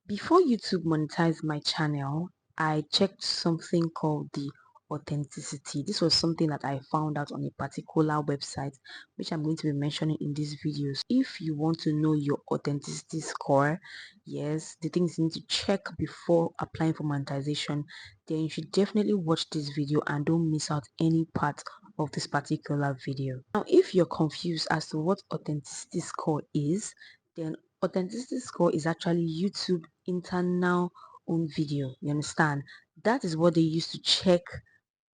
Before YouTube monetized my channel, I checked something called the authenticity. This was something that I found out on a particular website, which I'm going to be mentioning in this video. So if you want to know your authenticity score, yes, the things you need to check before applying for monetization, then you should definitely watch this video and don't miss out any part of this particular video. Now, if you're confused as to what authenticity score is, then authenticity score is actually YouTube internal own video. You understand? That is what they use to check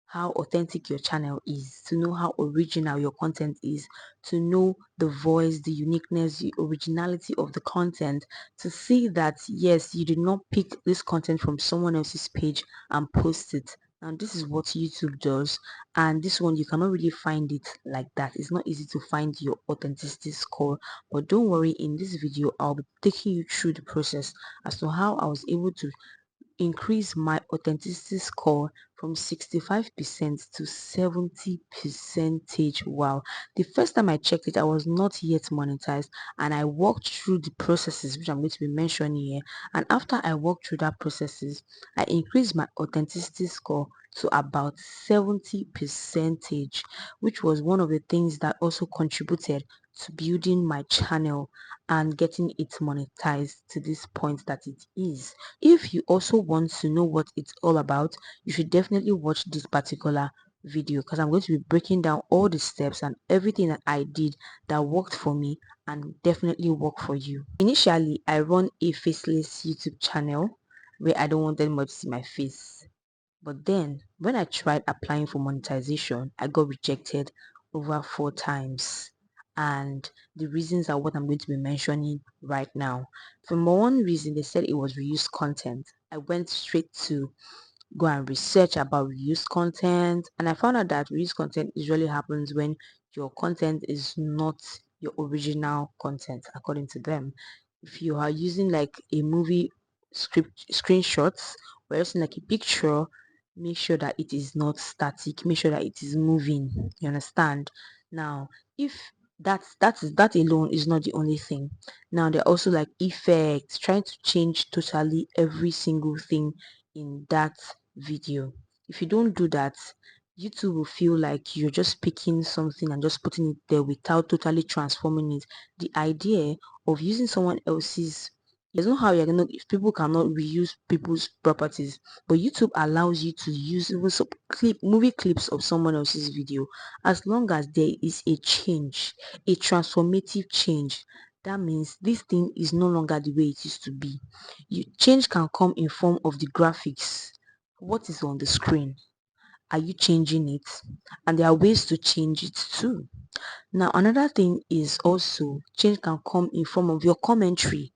how authentic your channel is, to know how original your content is, to know the voice, the uniqueness, the originality of the content, to see that yes, you did not pick this content from someone else's page and post it. And this is what YouTube does, and this one you cannot really find it like that. It's not easy to find your authenticity score, but don't worry, in this video I'll be taking you through the process as to how I was able to increase my authenticity score from 65% to 70 percentage. Wow, the first time I checked it I was not yet monetized, and I walked through the processes which I'm going to be mentioning here, and after I walked through that processes I increased my authenticity score to about 70 percentage, which was one of the things that also contributed to building my channel and getting it monetized to this point that it is. If you also want to know what it's all about, you should definitely watch this particular video, because I'm going to be breaking down all the steps and everything that I did that worked for me and definitely work for you. Initially, I run a faceless YouTube channel where I don't want anybody to see my face. But then when I tried applying for monetization, I got rejected over 4 times. And the reasons are what I'm going to be mentioning right now. For one reason, they said it was reused content. I went straight to go and research about reused content, and I found out that reused content usually happens when your content is not your original content, according to them. If you are using like a movie script screenshots or using like a picture, make sure that it is not static, make sure that it is moving. You understand? Now, if that alone is not the only thing. Now there are also like effects, trying to change totally every single thing in that video. If you don't do that, YouTube will feel like you're just picking something and just putting it there without totally transforming it. The idea of using someone else's, there's no how you're gonna, if people cannot reuse people's properties, but YouTube allows you to use even some movie clips of someone else's video, as long as there is a change, a transformative change. That means this thing is no longer the way it used to be. Change can come in form of the graphics. What is on the screen? Are you changing it? And there are ways to change it too. Now another thing is also change can come in form of your commentary.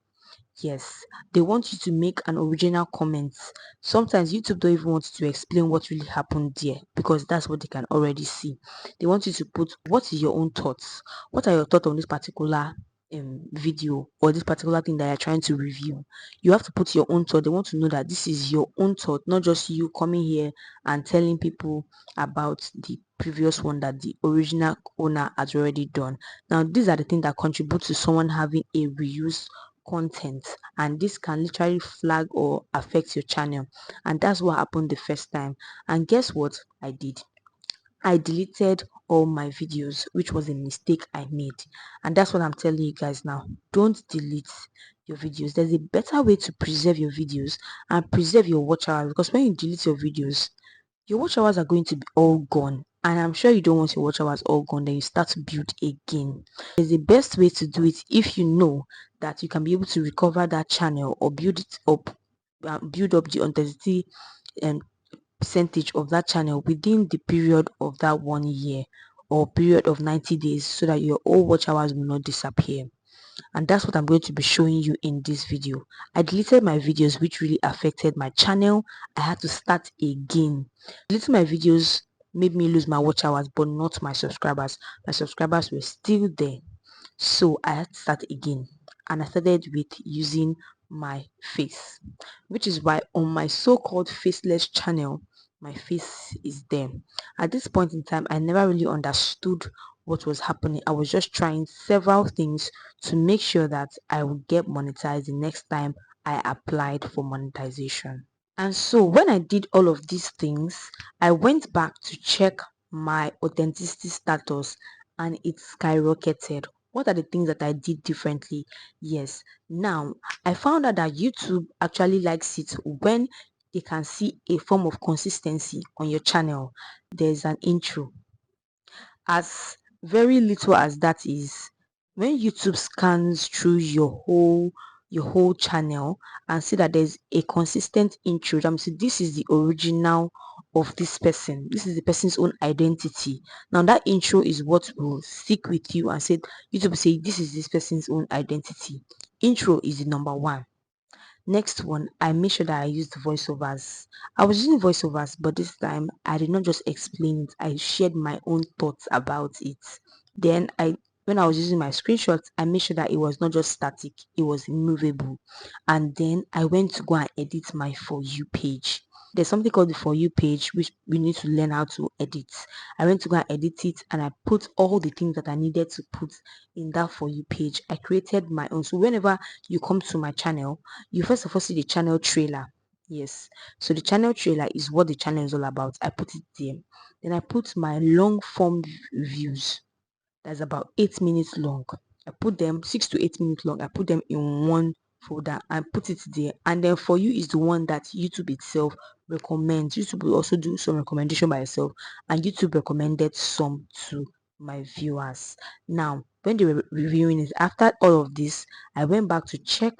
Yes, they want you to make an original comment. Sometimes YouTube don't even want you to explain what really happened there, because that's what they can already see. They want you to put what is your own thoughts. What are your thoughts on this particular video or this particular thing that you're trying to review? You have to put your own thought. They want to know that this is your own thought, not just you coming here and telling people about the previous one that the original owner has already done. Now these are the things that contribute to someone having a reuse content, and this can literally flag or affect your channel. And that's what happened the first time. And guess what I did? I deleted all my videos, which was a mistake I made. And that's what I'm telling you guys now. Don't delete your videos. There's a better way to preserve your videos and preserve your watch hours, because when you delete your watch hours are going to be all gone, and I'm sure you don't want your watch hours all gone. Then you start to build again. It's the best way to do it if you know that you can be able to recover that channel or build it up, build up the authenticity and percentage of that channel within the period of that 1 year or period of 90 days, so that your old watch hours will not disappear. And that's what I'm going to be showing you in this video. I deleted my videos which really affected my channel. I had to start again. Deleting my videos made me lose my watch hours, but not my subscribers. My subscribers were still there, so I had to start again. And I started with using my face, which is why on my so-called faceless channel my face is there. At this point in time I never really understood what was happening. I was just trying several things to make sure that I would get monetized the next time I applied for monetization. And so when I did all of these things, I went back to check my authenticity status and it skyrocketed. What are the things that I did differently? Yes, now I found out that YouTube actually likes it when they can see a form of consistency on your channel. There's an intro. As very little as that is, when YouTube scans through your whole channel and see that there's a consistent intro, that means this is the original of this person, this is the person's own identity. Now that intro is what will stick with you and say YouTube say this is this person's own identity. Intro is the number one. Next one, I made sure that I used voiceovers. I was using voiceovers, but this time I did not just explain it, I shared my own thoughts about it. Then when I was using my screenshots, I made sure that it was not just static, it was movable. And then I went to go and edit my For You page. There's something called the For You page which we need to learn how to edit. I went to go and edit it and I put all the things that I needed to put in that For You page. I created my own. So whenever you come to my channel, you first of all see the channel trailer. Yes, so the channel trailer is what the channel is all about. I put it there. Then I put my long form views. That's about 8 minutes long. I put them 6 to 8 minutes long. I put them in one folder and put it there. And then For You is the one that YouTube itself recommends. YouTube will also do some recommendation by itself, and YouTube recommended some to my viewers. Now when they were reviewing it, after all of this, I went back to check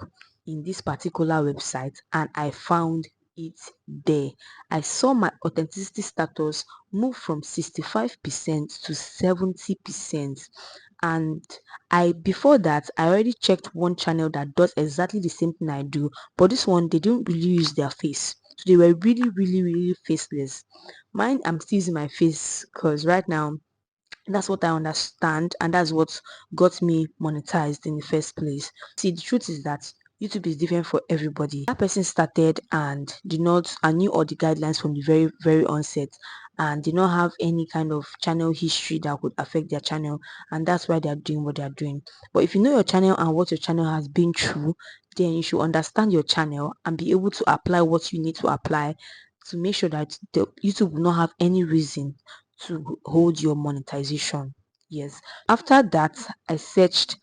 in this particular website and I found it there. I saw my authenticity status move from 65% to 70%. And I before that I already checked one channel that does exactly the same thing I do, but this one they didn't really use their face, so they were really faceless. Mine, I'm still using my face because right now that's what I understand, and that's what got me monetized in the first place. See, the truth is that YouTube is different for everybody. That person started and did not and knew all the guidelines from the very onset and did not have any kind of channel history that would affect their channel, and that's why they are doing what they are doing. But if you know your channel and what your channel has been through, then you should understand your channel and be able to apply what you need to apply to make sure that the YouTube will not have any reason to hold your monetization. Yes, after that I searched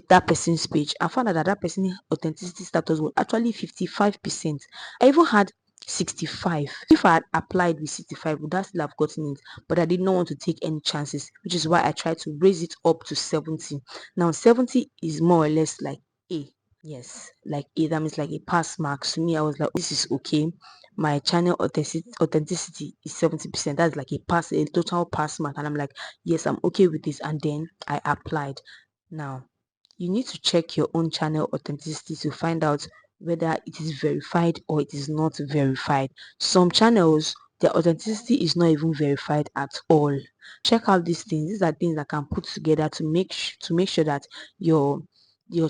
that person's page and found out that that person's authenticity status was actually 55%. I even had 65. If I had applied with 65, would I still have gotten it? But I did not want to take any chances, which is why I tried to raise it up to 70. Now 70 is more or less like A. Yes, like A, that means like a pass mark. To me, I was like, this is okay. My channel authenticity is 70%. That's like a total pass mark. And I'm like, yes, I'm okay with this. And then I applied. Now, you need to check your own channel authenticity to find out whether it is verified or it is not verified. Some channels, their authenticity is not even verified at all. Check out these things. These are things that can put together to make sure that your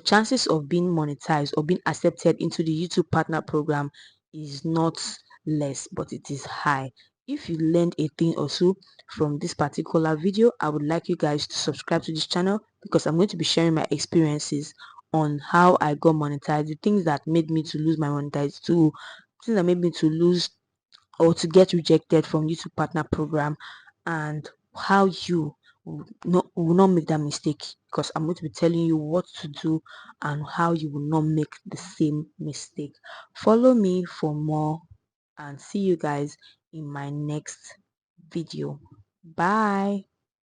chances of being monetized or being accepted into the YouTube partner program is not less, but it is high. If you learned a thing or so from this particular video, I would like you guys to subscribe to this channel because I'm going to be sharing my experiences on how I got monetized, the things that made me to lose my monetized, to things that made me to lose or to get rejected from YouTube partner program, and how you will not make that mistake, because I'm going to be telling you what to do and how you will not make the same mistake. Follow me for more and see you guys in my next video. Bye.